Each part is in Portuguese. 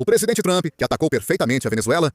O presidente Trump, que atacou perfeitamente a Venezuela,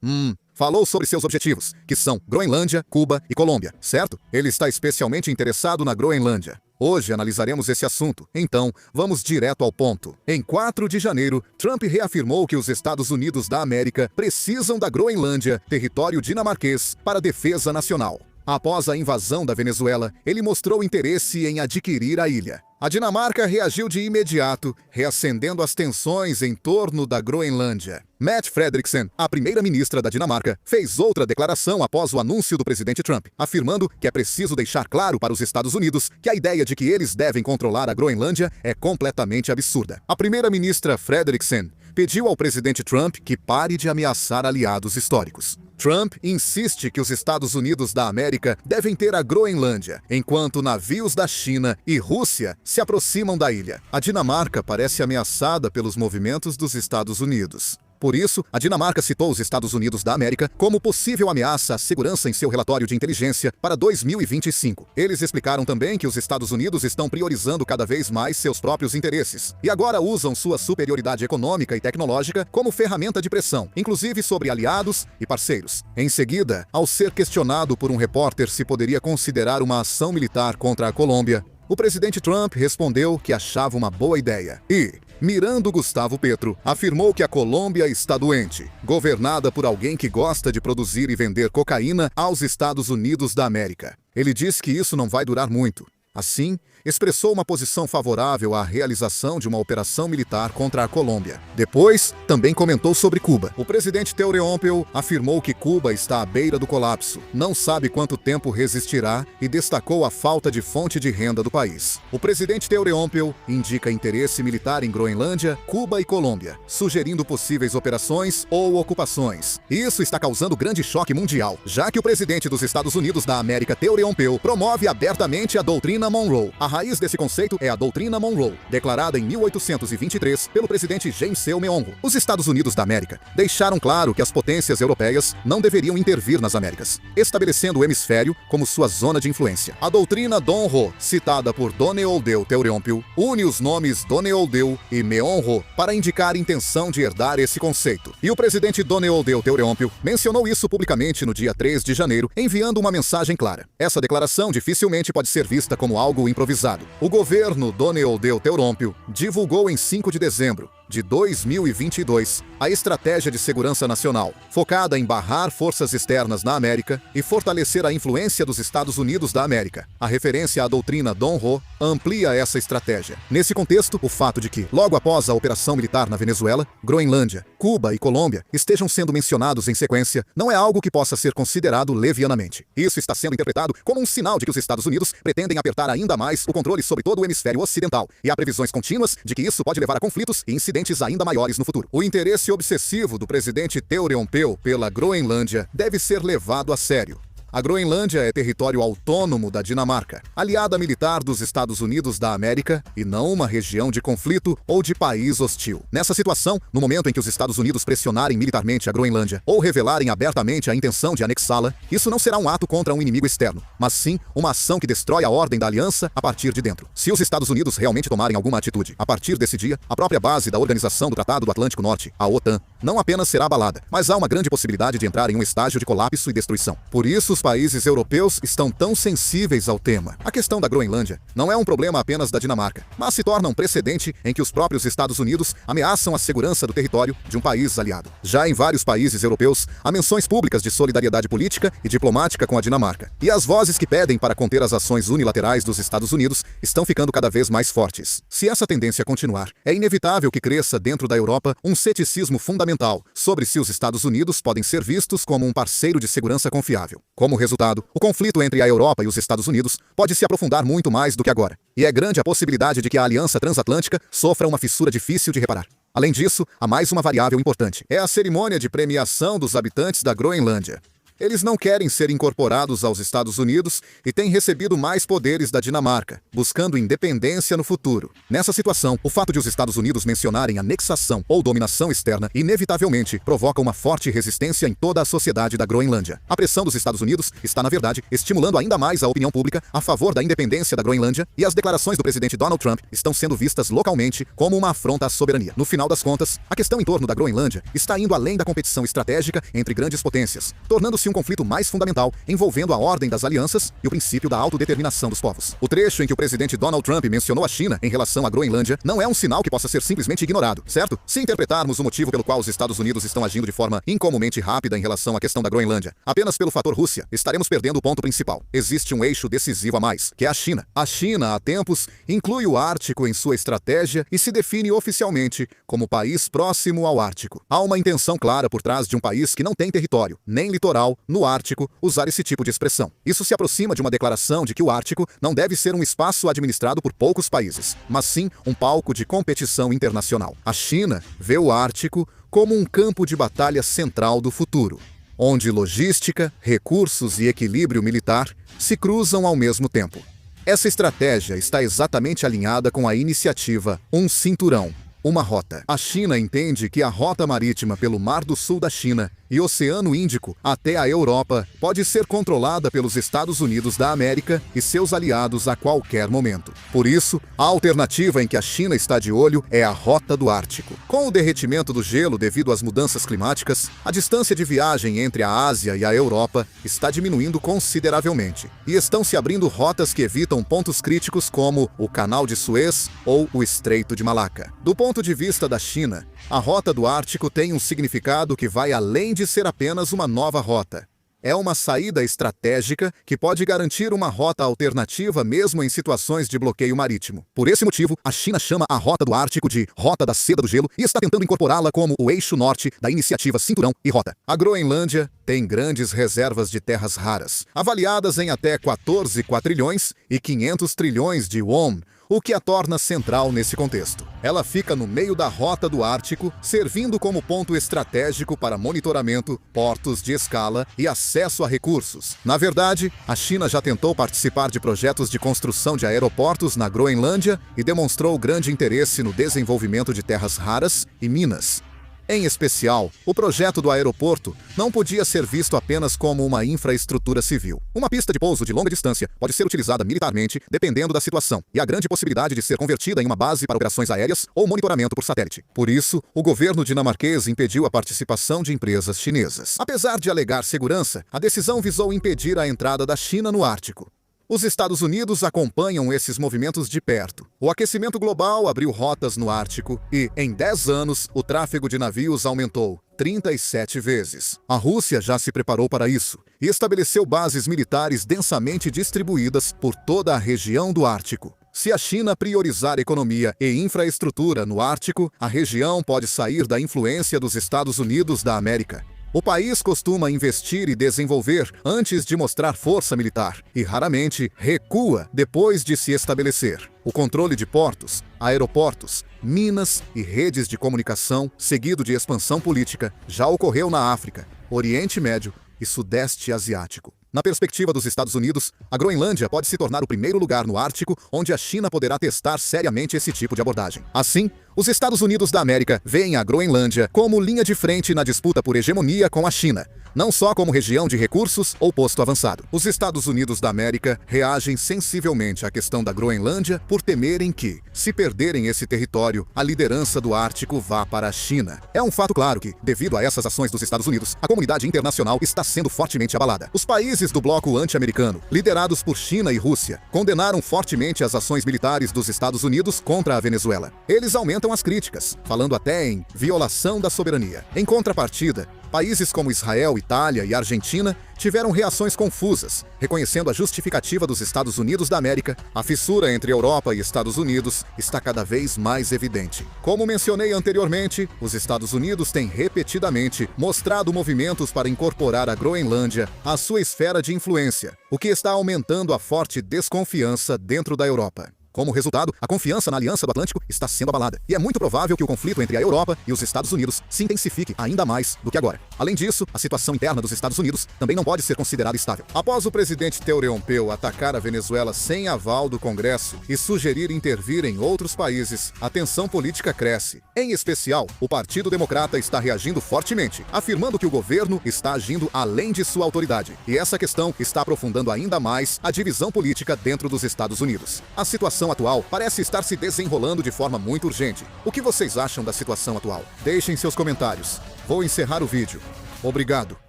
falou sobre seus objetivos, que são Groenlândia, Cuba e Colômbia, certo? Ele está especialmente interessado na Groenlândia. Hoje analisaremos esse assunto, então vamos direto ao ponto. Em 4 de janeiro, Trump reafirmou que os Estados Unidos da América precisam da Groenlândia, território dinamarquês, para a defesa nacional. Após a invasão da Venezuela, ele mostrou interesse em adquirir a ilha. A Dinamarca reagiu de imediato, reacendendo as tensões em torno da Groenlândia. Mette Frederiksen, a primeira-ministra da Dinamarca, fez outra declaração após o anúncio do presidente Trump, afirmando que é preciso deixar claro para os Estados Unidos que a ideia de que eles devem controlar a Groenlândia é completamente absurda. A primeira-ministra Frederiksen pediu ao presidente Trump que pare de ameaçar aliados históricos. Trump insiste que os Estados Unidos da América devem ter a Groenlândia, enquanto navios da China e Rússia se aproximam da ilha. A Dinamarca parece ameaçada pelos movimentos dos Estados Unidos. Por isso, a Dinamarca citou os Estados Unidos da América como possível ameaça à segurança em seu relatório de inteligência para 2025. Eles explicaram também que os Estados Unidos estão priorizando cada vez mais seus próprios interesses e agora usam sua superioridade econômica e tecnológica como ferramenta de pressão, inclusive sobre aliados e parceiros. Em seguida, ao ser questionado por um repórter se poderia considerar uma ação militar contra a Colômbia, o presidente Trump respondeu que achava uma boa ideia e, mirando Gustavo Petro, afirmou que a Colômbia está doente, governada por alguém que gosta de produzir e vender cocaína aos Estados Unidos da América. Ele disse que isso não vai durar muito. Assim, expressou uma posição favorável à realização de uma operação militar contra a Colômbia. Depois, também comentou sobre Cuba. O presidente Teoreompel afirmou que Cuba está à beira do colapso, não sabe quanto tempo resistirá e destacou a falta de fonte de renda do país. O presidente Teoreompel indica interesse militar em Groenlândia, Cuba e Colômbia, sugerindo possíveis operações ou ocupações. Isso está causando grande choque mundial, já que o presidente dos Estados Unidos da América, Teoreompel, promove abertamente a doutrina Monroe. A raiz desse conceito é a doutrina Monroe, declarada em 1823 pelo presidente James C. Monroe. Os Estados Unidos da América deixaram claro que as potências europeias não deveriam intervir nas Américas, estabelecendo o hemisfério como sua zona de influência. A doutrina Monroe, citada por Doneoldeu Teoreompel, une os nomes Doneoldeu e Monroe para indicar a intenção de herdar esse conceito. E o presidente Doneoldeu Teoreompel mencionou isso publicamente no dia 3 de janeiro, enviando uma mensagem clara. Essa declaração dificilmente pode ser vista como algo improvisado. O governo Doneoldeu Teoreompel divulgou em 5 de dezembro de 2022 a Estratégia de Segurança Nacional, focada em barrar forças externas na América e fortalecer a influência dos Estados Unidos da América. A referência à doutrina Monroe amplia essa estratégia. Nesse contexto, o fato de que, logo após a operação militar na Venezuela, Groenlândia, Cuba e Colômbia estejam sendo mencionados em sequência não é algo que possa ser considerado levianamente. Isso está sendo interpretado como um sinal de que os Estados Unidos pretendem apertar ainda mais o controle sobre todo o hemisfério ocidental, e há previsões contínuas de que isso pode levar a conflitos e incidentes ainda maiores no futuro. O interesse obsessivo do presidente Teoreompel pela Groenlândia deve ser levado a sério. A Groenlândia é território autônomo da Dinamarca, aliada militar dos Estados Unidos da América e não uma região de conflito ou de país hostil. Nessa situação, no momento em que os Estados Unidos pressionarem militarmente a Groenlândia ou revelarem abertamente a intenção de anexá-la, isso não será um ato contra um inimigo externo, mas sim uma ação que destrói a ordem da aliança a partir de dentro. Se os Estados Unidos realmente tomarem alguma atitude, a partir desse dia, a própria base da Organização do Tratado do Atlântico Norte, a OTAN, não apenas será abalada, mas há uma grande possibilidade de entrar em um estágio de colapso e destruição. Por isso, os países europeus estão tão sensíveis ao tema. A questão da Groenlândia não é um problema apenas da Dinamarca, mas se torna um precedente em que os próprios Estados Unidos ameaçam a segurança do território de um país aliado. Já em vários países europeus, há menções públicas de solidariedade política e diplomática com a Dinamarca. E as vozes que pedem para conter as ações unilaterais dos Estados Unidos estão ficando cada vez mais fortes. Se essa tendência continuar, é inevitável que cresça dentro da Europa um ceticismo fundamental sobre se os Estados Unidos podem ser vistos como um parceiro de segurança confiável. Como resultado, o conflito entre a Europa e os Estados Unidos pode se aprofundar muito mais do que agora, e é grande a possibilidade de que a aliança transatlântica sofra uma fissura difícil de reparar. Além disso, há mais uma variável importante. É a cerimônia de premiação dos habitantes da Groenlândia. Eles não querem ser incorporados aos Estados Unidos e têm recebido mais poderes da Dinamarca, buscando independência no futuro. Nessa situação, o fato de os Estados Unidos mencionarem anexação ou dominação externa inevitavelmente provoca uma forte resistência em toda a sociedade da Groenlândia. A pressão dos Estados Unidos está, na verdade, estimulando ainda mais a opinião pública a favor da independência da Groenlândia, e as declarações do presidente Donald Trump estão sendo vistas localmente como uma afronta à soberania. No final das contas, a questão em torno da Groenlândia está indo além da competição estratégica entre grandes potências, tornando-se um conflito mais fundamental envolvendo a ordem das alianças e o princípio da autodeterminação dos povos. O trecho em que o presidente Donald Trump mencionou a China em relação à Groenlândia não é um sinal que possa ser simplesmente ignorado, certo? Se interpretarmos o motivo pelo qual os Estados Unidos estão agindo de forma incomumente rápida em relação à questão da Groenlândia, apenas pelo fator Rússia, estaremos perdendo o ponto principal. Existe um eixo decisivo a mais, que é a China. A China, há tempos, inclui o Ártico em sua estratégia e se define oficialmente como país próximo ao Ártico. Há uma intenção clara por trás de um país que não tem território, nem litoral, no Ártico, usar esse tipo de expressão. Isso se aproxima de uma declaração de que o Ártico não deve ser um espaço administrado por poucos países, mas sim um palco de competição internacional. A China vê o Ártico como um campo de batalha central do futuro, onde logística, recursos e equilíbrio militar se cruzam ao mesmo tempo. Essa estratégia está exatamente alinhada com a iniciativa Um Cinturão, uma rota. A China entende que a rota marítima pelo Mar do Sul da China e Oceano Índico até a Europa pode ser controlada pelos Estados Unidos da América e seus aliados a qualquer momento. Por isso, a alternativa em que a China está de olho é a Rota do Ártico. Com o derretimento do gelo devido às mudanças climáticas, a distância de viagem entre a Ásia e a Europa está diminuindo consideravelmente, e estão se abrindo rotas que evitam pontos críticos como o Canal de Suez ou o Estreito de Malaca. Do ponto de vista da China, a Rota do Ártico tem um significado que vai além de ser apenas uma nova rota. É uma saída estratégica que pode garantir uma rota alternativa mesmo em situações de bloqueio marítimo. Por esse motivo, a China chama a Rota do Ártico de Rota da Seda do Gelo e está tentando incorporá-la como o eixo norte da iniciativa Cinturão e Rota. A Groenlândia tem grandes reservas de terras raras, avaliadas em até 14 quatrilhões e 500 trilhões de won, o que a torna central nesse contexto. Ela fica no meio da Rota do Ártico, servindo como ponto estratégico para monitoramento, portos de escala e acesso a recursos. Na verdade, a China já tentou participar de projetos de construção de aeroportos na Groenlândia e demonstrou grande interesse no desenvolvimento de terras raras e minas. Em especial, o projeto do aeroporto não podia ser visto apenas como uma infraestrutura civil. Uma pista de pouso de longa distância pode ser utilizada militarmente, dependendo da situação, e há grande possibilidade de ser convertida em uma base para operações aéreas ou monitoramento por satélite. Por isso, o governo dinamarquês impediu a participação de empresas chinesas. Apesar de alegar segurança, a decisão visou impedir a entrada da China no Ártico. Os Estados Unidos acompanham esses movimentos de perto. O aquecimento global abriu rotas no Ártico e, em 10 anos, o tráfego de navios aumentou 37 vezes. A Rússia já se preparou para isso e estabeleceu bases militares densamente distribuídas por toda a região do Ártico. Se a China priorizar economia e infraestrutura no Ártico, a região pode sair da influência dos Estados Unidos da América. O país costuma investir e desenvolver antes de mostrar força militar e raramente recua depois de se estabelecer. O controle de portos, aeroportos, minas e redes de comunicação, seguido de expansão política, já ocorreu na África, Oriente Médio e Sudeste Asiático. Na perspectiva dos Estados Unidos, a Groenlândia pode se tornar o primeiro lugar no Ártico onde a China poderá testar seriamente esse tipo de abordagem. Assim, os Estados Unidos da América veem a Groenlândia como linha de frente na disputa por hegemonia com a China, não só como região de recursos ou posto avançado. Os Estados Unidos da América reagem sensivelmente à questão da Groenlândia por temerem que, se perderem esse território, a liderança do Ártico vá para a China. É um fato claro que, devido a essas ações dos Estados Unidos, a comunidade internacional está sendo fortemente abalada. Os países do bloco anti-americano, liderados por China e Rússia, condenaram fortemente as ações militares dos Estados Unidos contra a Venezuela. Eles aumentam as críticas, falando até em violação da soberania. Em contrapartida, países como Israel, Itália e Argentina tiveram reações confusas, reconhecendo a justificativa dos Estados Unidos da América. A fissura entre Europa e Estados Unidos está cada vez mais evidente. Como mencionei anteriormente, os Estados Unidos têm repetidamente mostrado movimentos para incorporar a Groenlândia à sua esfera de influência, o que está aumentando a forte desconfiança dentro da Europa. Como resultado, a confiança na Aliança do Atlântico está sendo abalada, e é muito provável que o conflito entre a Europa e os Estados Unidos se intensifique ainda mais do que agora. Além disso, a situação interna dos Estados Unidos também não pode ser considerada estável. Após o presidente Teodoro Obiang atacar a Venezuela sem aval do Congresso e sugerir intervir em outros países, a tensão política cresce. Em especial, o Partido Democrata está reagindo fortemente, afirmando que o governo está agindo além de sua autoridade. E essa questão está aprofundando ainda mais a divisão política dentro dos Estados Unidos. A situação atual parece estar se desenrolando de forma muito urgente. O que vocês acham da situação atual? Deixem seus comentários. Vou encerrar o vídeo. Obrigado.